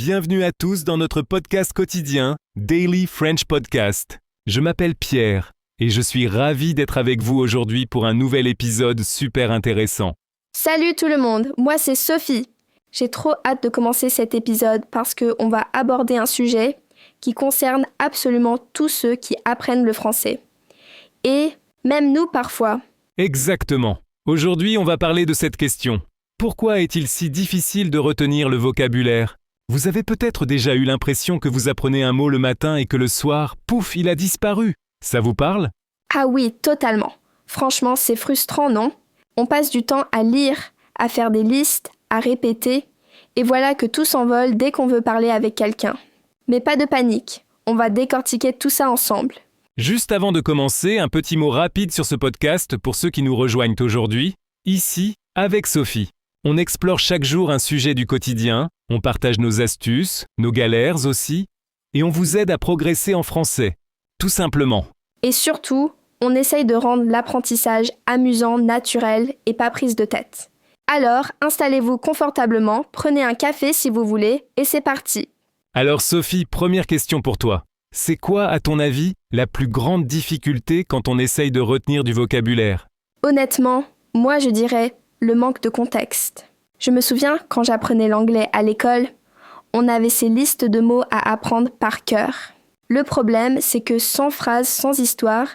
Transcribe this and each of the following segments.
Bienvenue à tous dans notre podcast quotidien, Daily French Podcast. Je m'appelle Pierre et je suis ravi d'être avec vous aujourd'hui pour un nouvel épisode super intéressant. Salut tout le monde, moi c'est Sophie. J'ai trop hâte de commencer cet épisode parce qu'on va aborder un sujet qui concerne absolument tous ceux qui apprennent le français. Et même nous parfois. Exactement. Aujourd'hui, on va parler de cette question. Pourquoi est-il si difficile de retenir le vocabulaire ? Vous avez peut-être déjà eu l'impression que vous apprenez un mot le matin et que le soir, pouf, il a disparu. Ça vous parle ? Ah oui, totalement. Franchement, c'est frustrant, non ? On passe du temps à lire, à faire des listes, à répéter, et voilà que tout s'envole dès qu'on veut parler avec quelqu'un. Mais pas de panique, on va décortiquer tout ça ensemble. Juste avant de commencer, un petit mot rapide sur ce podcast pour ceux qui nous rejoignent aujourd'hui. Ici, avec Sophie. On explore chaque jour un sujet du quotidien, on partage nos astuces, nos galères aussi, et on vous aide à progresser en français, tout simplement. Et surtout, on essaye de rendre l'apprentissage amusant, naturel et pas prise de tête. Alors, installez-vous confortablement, prenez un café si vous voulez, et c'est parti. Alors Sophie, première question pour toi. C'est quoi, à ton avis, la plus grande difficulté quand on essaye de retenir du vocabulaire ? Honnêtement, moi je dirais le manque de contexte. Je me souviens, quand j'apprenais l'anglais à l'école, on avait ces listes de mots à apprendre par cœur. Le problème, c'est que sans phrase, sans histoire,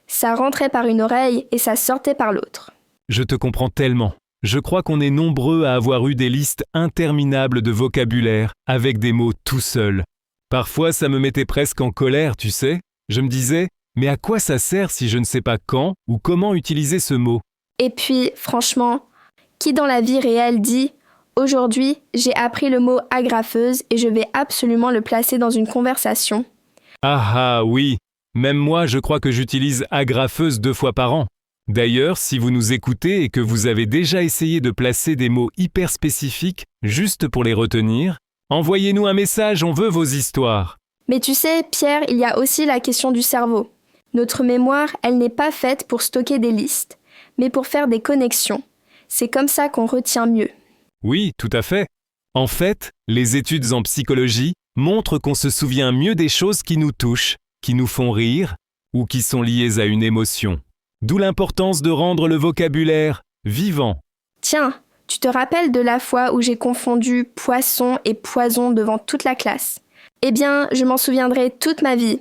ça rentrait par une oreille et ça sortait par l'autre. Je te comprends tellement. Je crois qu'on est nombreux à avoir eu des listes interminables de vocabulaire avec des mots tout seuls. Parfois, ça me mettait presque en colère, tu sais. Je me disais, mais à quoi ça sert si je ne sais pas quand ou comment utiliser ce mot ? Et puis, franchement, qui dans la vie réelle dit « Aujourd'hui, j'ai appris le mot agrafeuse et je vais absolument le placer dans une conversation ». Ah oui, même moi je crois que j'utilise agrafeuse 2 fois par an. D'ailleurs, si vous nous écoutez et que vous avez déjà essayé de placer des mots hyper spécifiques juste pour les retenir, envoyez-nous un message, on veut vos histoires. Mais tu sais, Pierre, il y a aussi la question du cerveau. Notre mémoire, elle n'est pas faite pour stocker des listes, mais pour faire des connexions. C'est comme ça qu'on retient mieux. Oui, tout à fait. En fait, les études en psychologie montrent qu'on se souvient mieux des choses qui nous touchent, qui nous font rire ou qui sont liées à une émotion. D'où l'importance de rendre le vocabulaire vivant. Tiens, tu te rappelles de la fois où j'ai confondu poisson et poison devant toute la classe ? Eh bien, je m'en souviendrai toute ma vie,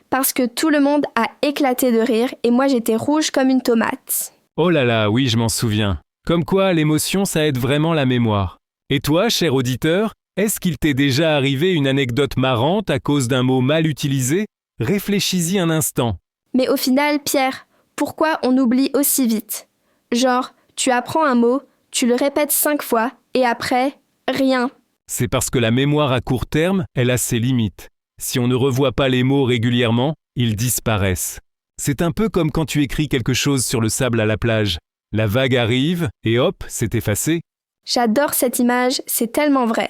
parce que tout le monde a éclaté de rire et moi j'étais rouge comme une tomate. Oh là là, oui, je m'en souviens. Comme quoi, l'émotion, ça aide vraiment la mémoire. Et toi, cher auditeur, est-ce qu'il t'est déjà arrivé une anecdote marrante à cause d'un mot mal utilisé ? Réfléchis-y un instant. Mais au final, Pierre, pourquoi on oublie aussi vite ? Genre, tu apprends un mot, tu le répètes 5 fois, et après, rien. C'est parce que la mémoire à court terme, elle a ses limites. Si on ne revoit pas les mots régulièrement, ils disparaissent. C'est un peu comme quand tu écris quelque chose sur le sable à la plage. La vague arrive, et hop, c'est effacé. J'adore cette image, c'est tellement vrai.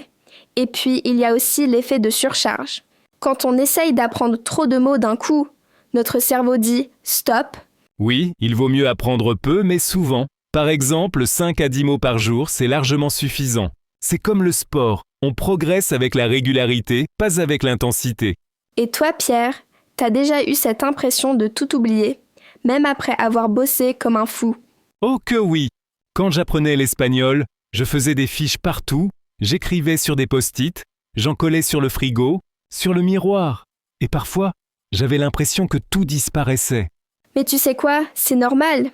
Et puis, il y a aussi l'effet de surcharge. Quand on essaye d'apprendre trop de mots d'un coup, notre cerveau dit « stop ». Oui, il vaut mieux apprendre peu, mais souvent. Par exemple, 5 à 10 mots par jour, c'est largement suffisant. C'est comme le sport, on progresse avec la régularité, pas avec l'intensité. Et toi, Pierre, t'as déjà eu cette impression de tout oublier, même après avoir bossé comme un fou ? Oh que oui ! Quand j'apprenais l'espagnol, je faisais des fiches partout, j'écrivais sur des post-it, j'en collais sur le frigo, sur le miroir. Et parfois, j'avais l'impression que tout disparaissait. Mais tu sais quoi, c'est normal.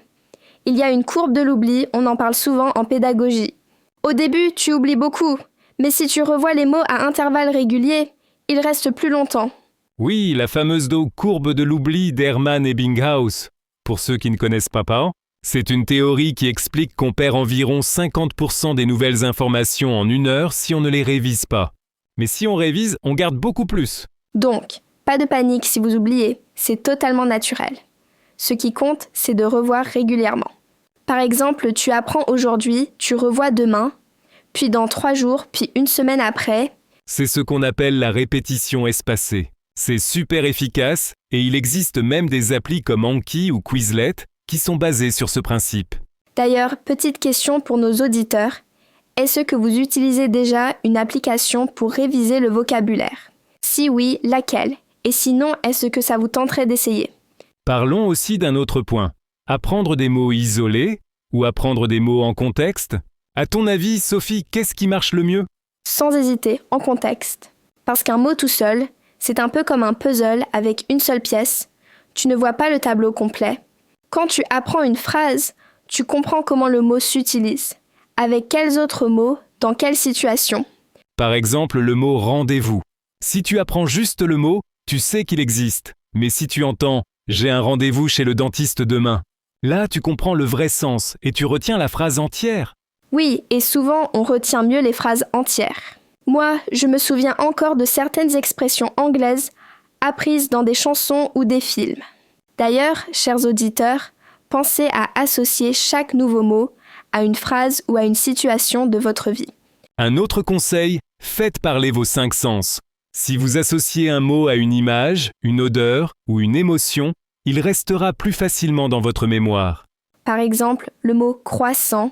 Il y a une courbe de l'oubli, on en parle souvent en pédagogie. Au début, tu oublies beaucoup, mais si tu revois les mots à intervalles réguliers, ils restent plus longtemps. Oui, la fameuse courbe de l'oubli d'Hermann Ebbinghaus. Pour ceux qui ne connaissent pas, c'est une théorie qui explique qu'on perd environ 50% des nouvelles informations en 1 heure si on ne les révise pas. Mais si on révise, on garde beaucoup plus. Donc, pas de panique si vous oubliez, c'est totalement naturel. Ce qui compte, c'est de revoir régulièrement. Par exemple, tu apprends aujourd'hui, tu revois demain, puis dans 3 jours, puis 1 semaine après. C'est ce qu'on appelle la répétition espacée. C'est super efficace et il existe même des applis comme Anki ou Quizlet qui sont basées sur ce principe. D'ailleurs, petite question pour nos auditeurs. Est-ce que vous utilisez déjà une application pour réviser le vocabulaire? Si oui, laquelle? Et sinon, est-ce que ça vous tenterait d'essayer? Parlons aussi d'un autre point. Apprendre des mots isolés ou apprendre des mots en contexte? À ton avis, Sophie, qu'est-ce qui marche le mieux? Sans hésiter, en contexte. Parce qu'un mot tout seul, c'est un peu comme un puzzle avec une seule pièce. Tu ne vois pas le tableau complet. Quand tu apprends une phrase, tu comprends comment le mot s'utilise. Avec quels autres mots, dans quelle situation? Par exemple, le mot rendez-vous. Si tu apprends juste le mot, tu sais qu'il existe. Mais si tu entends « j'ai un rendez-vous chez le dentiste demain », là tu comprends le vrai sens et tu retiens la phrase entière. Oui, et souvent on retient mieux les phrases entières. Moi, je me souviens encore de certaines expressions anglaises apprises dans des chansons ou des films. D'ailleurs, chers auditeurs, pensez à associer chaque nouveau mot à une phrase ou à une situation de votre vie. Un autre conseil, faites parler vos 5 sens. Si vous associez un mot à une image, une odeur ou une émotion, il restera plus facilement dans votre mémoire. Par exemple, le mot croissant,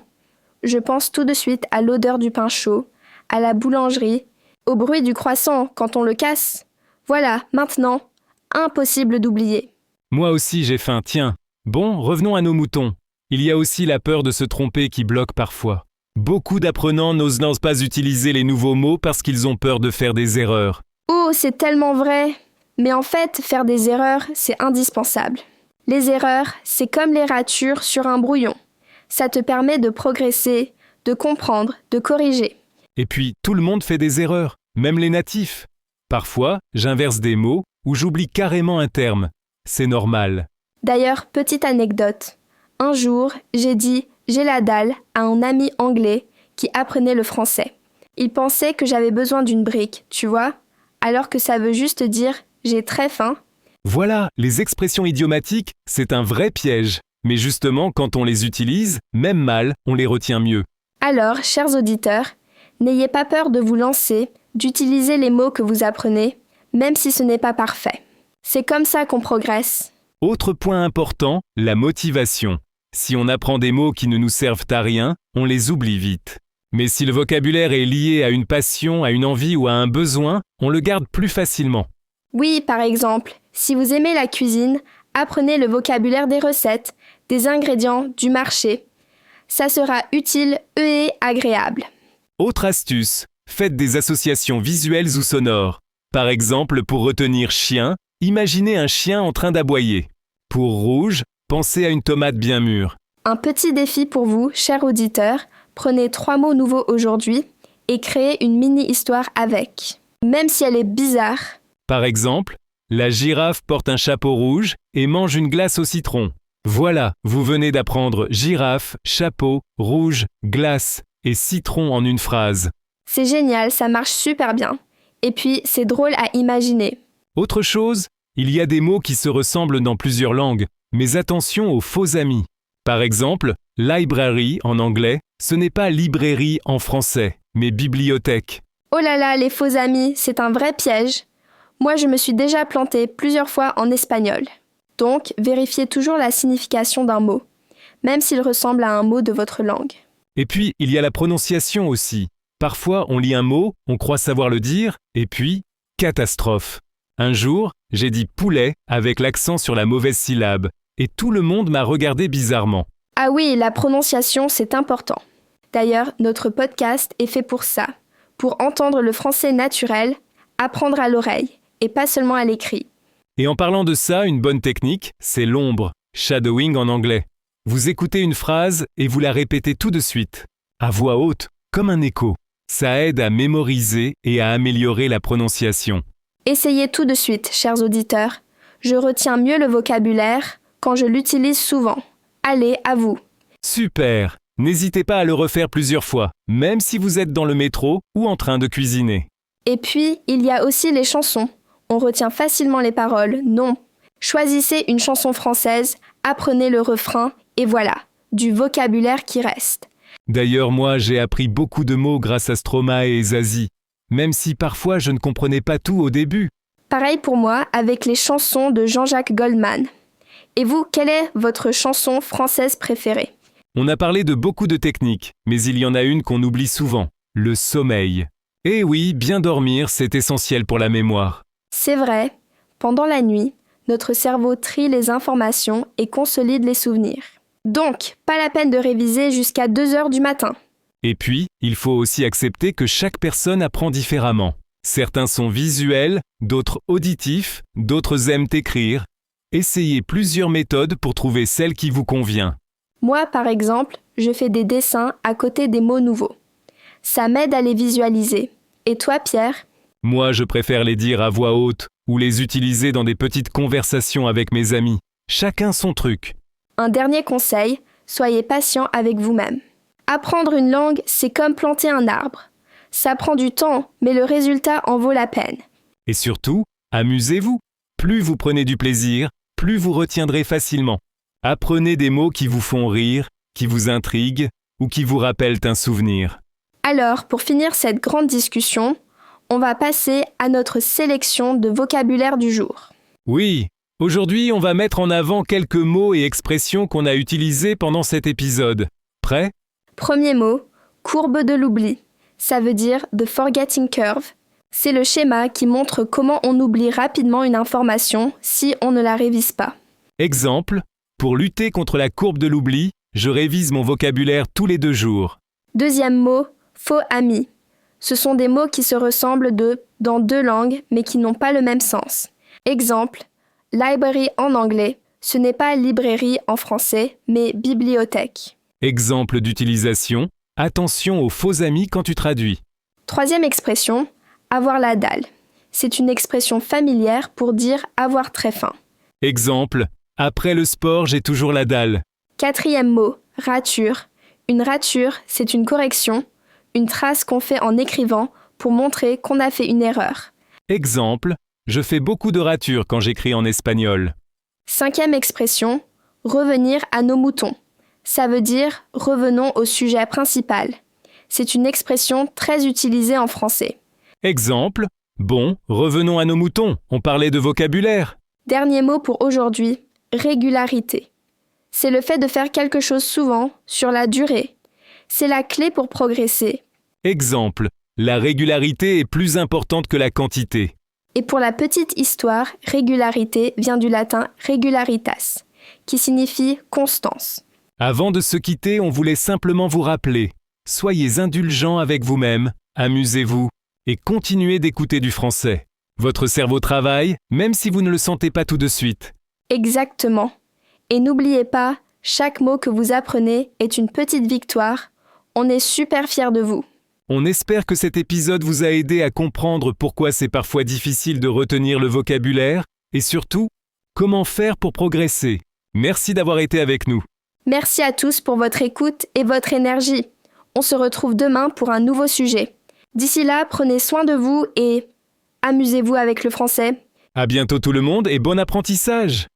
je pense tout de suite à l'odeur du pain chaud, à la boulangerie, au bruit du croissant quand on le casse. Voilà, maintenant, impossible d'oublier. Moi aussi j'ai faim, tiens. Bon, revenons à nos moutons. Il y a aussi la peur de se tromper qui bloque parfois. Beaucoup d'apprenants n'osent pas utiliser les nouveaux mots parce qu'ils ont peur de faire des erreurs. Oh, c'est tellement vrai! Mais en fait, faire des erreurs, c'est indispensable. Les erreurs, c'est comme les ratures sur un brouillon. Ça te permet de progresser, de comprendre, de corriger. Et puis, tout le monde fait des erreurs, même les natifs. Parfois, j'inverse des mots ou j'oublie carrément un terme. C'est normal. D'ailleurs, petite anecdote. Un jour, j'ai dit « j'ai la dalle » à un ami anglais qui apprenait le français. Il pensait que j'avais besoin d'une brique, tu vois, alors que ça veut juste dire « j'ai très faim ». Voilà, les expressions idiomatiques, c'est un vrai piège. Mais justement, quand on les utilise, même mal, on les retient mieux. Alors, chers auditeurs, n'ayez pas peur de vous lancer, d'utiliser les mots que vous apprenez, même si ce n'est pas parfait. C'est comme ça qu'on progresse. Autre point important, la motivation. Si on apprend des mots qui ne nous servent à rien, on les oublie vite. Mais si le vocabulaire est lié à une passion, à une envie ou à un besoin, on le garde plus facilement. Oui, par exemple, si vous aimez la cuisine, apprenez le vocabulaire des recettes, des ingrédients, du marché. Ça sera utile et agréable. Autre astuce, faites des associations visuelles ou sonores. Par exemple, pour retenir chien, imaginez un chien en train d'aboyer. Pour rouge, pensez à une tomate bien mûre. Un petit défi pour vous, chers auditeurs, prenez 3 mots nouveaux aujourd'hui et créez une mini-histoire avec. Même si elle est bizarre. Par exemple, la girafe porte un chapeau rouge et mange une glace au citron. Voilà, vous venez d'apprendre girafe, chapeau, rouge, glace et citron en une phrase. C'est génial, ça marche super bien. Et puis, c'est drôle à imaginer. Autre chose, il y a des mots qui se ressemblent dans plusieurs langues, mais attention aux faux amis. Par exemple, library en anglais, ce n'est pas librairie en français, mais bibliothèque. Oh là là, les faux amis, c'est un vrai piège. Moi, je me suis déjà plantée plusieurs fois en espagnol. Donc, vérifiez toujours la signification d'un mot, même s'il ressemble à un mot de votre langue. Et puis, il y a la prononciation aussi. Parfois, on lit un mot, on croit savoir le dire, et puis, catastrophe. Un jour, j'ai dit poulet avec l'accent sur la mauvaise syllabe, et tout le monde m'a regardé bizarrement. Ah oui, la prononciation, c'est important. D'ailleurs, notre podcast est fait pour ça, pour entendre le français naturel, apprendre à l'oreille, et pas seulement à l'écrit. Et en parlant de ça, une bonne technique, c'est l'ombre, shadowing en anglais. Vous écoutez une phrase et vous la répétez tout de suite, à voix haute, comme un écho. Ça aide à mémoriser et à améliorer la prononciation. Essayez tout de suite, chers auditeurs. Je retiens mieux le vocabulaire quand je l'utilise souvent. Allez, à vous. Super! N'hésitez pas à le refaire plusieurs fois, même si vous êtes dans le métro ou en train de cuisiner. Et puis, il y a aussi les chansons. On retient facilement les paroles, non. Choisissez une chanson française, apprenez le refrain, et voilà, du vocabulaire qui reste. D'ailleurs, moi, j'ai appris beaucoup de mots grâce à Stromae et Zazie, même si parfois je ne comprenais pas tout au début. Pareil pour moi avec les chansons de Jean-Jacques Goldman. Et vous, quelle est votre chanson française préférée? On a parlé de beaucoup de techniques, mais il y en a une qu'on oublie souvent, le sommeil. Eh oui, bien dormir, c'est essentiel pour la mémoire. C'est vrai, pendant la nuit, notre cerveau trie les informations et consolide les souvenirs. Donc, pas la peine de réviser jusqu'à 2 heures du matin. Et puis, il faut aussi accepter que chaque personne apprend différemment. Certains sont visuels, d'autres auditifs, d'autres aiment écrire. Essayez plusieurs méthodes pour trouver celle qui vous convient. Moi, par exemple, je fais des dessins à côté des mots nouveaux. Ça m'aide à les visualiser. Et toi, Pierre? Moi, je préfère les dire à voix haute ou les utiliser dans des petites conversations avec mes amis. Chacun son truc. Un dernier conseil, soyez patient avec vous-même. Apprendre une langue, c'est comme planter un arbre. Ça prend du temps, mais le résultat en vaut la peine. Et surtout, amusez-vous. Plus vous prenez du plaisir, plus vous retiendrez facilement. Apprenez des mots qui vous font rire, qui vous intriguent ou qui vous rappellent un souvenir. Alors, pour finir cette grande discussion, on va passer à notre sélection de vocabulaire du jour. Oui, aujourd'hui on va mettre en avant quelques mots et expressions qu'on a utilisés pendant cet épisode. Prêt ? Premier mot, courbe de l'oubli. Ça veut dire the forgetting curve. C'est le schéma qui montre comment on oublie rapidement une information si on ne la révise pas. Exemple, pour lutter contre la courbe de l'oubli, je révise mon vocabulaire tous les 2 jours. Deuxième mot, faux ami. Ce sont des mots qui se ressemblent dans 2 langues mais qui n'ont pas le même sens. Exemple, library en anglais, ce n'est pas librairie en français, mais bibliothèque. Exemple d'utilisation, attention aux faux amis quand tu traduis. Troisième expression, avoir la dalle. C'est une expression familière pour dire avoir très faim. Exemple, après le sport, j'ai toujours la dalle. Quatrième mot, rature. Une rature, c'est une correction, une trace qu'on fait en écrivant pour montrer qu'on a fait une erreur. Exemple, je fais beaucoup de ratures quand j'écris en espagnol. Cinquième expression, revenir à nos moutons. Ça veut dire revenons au sujet principal. C'est une expression très utilisée en français. Exemple, bon, revenons à nos moutons, on parlait de vocabulaire. Dernier mot pour aujourd'hui, régularité. C'est le fait de faire quelque chose souvent, sur la durée. C'est la clé pour progresser. Exemple, la régularité est plus importante que la quantité. Et pour la petite histoire, régularité vient du latin regularitas, qui signifie constance. Avant de se quitter, on voulait simplement vous rappeler, soyez indulgents avec vous-même, amusez-vous et continuez d'écouter du français. Votre cerveau travaille, même si vous ne le sentez pas tout de suite. Exactement. Et n'oubliez pas, chaque mot que vous apprenez est une petite victoire. On est super fiers de vous. On espère que cet épisode vous a aidé à comprendre pourquoi c'est parfois difficile de retenir le vocabulaire et surtout, comment faire pour progresser. Merci d'avoir été avec nous. Merci à tous pour votre écoute et votre énergie. On se retrouve demain pour un nouveau sujet. D'ici là, prenez soin de vous et amusez-vous avec le français. À bientôt tout le monde et bon apprentissage!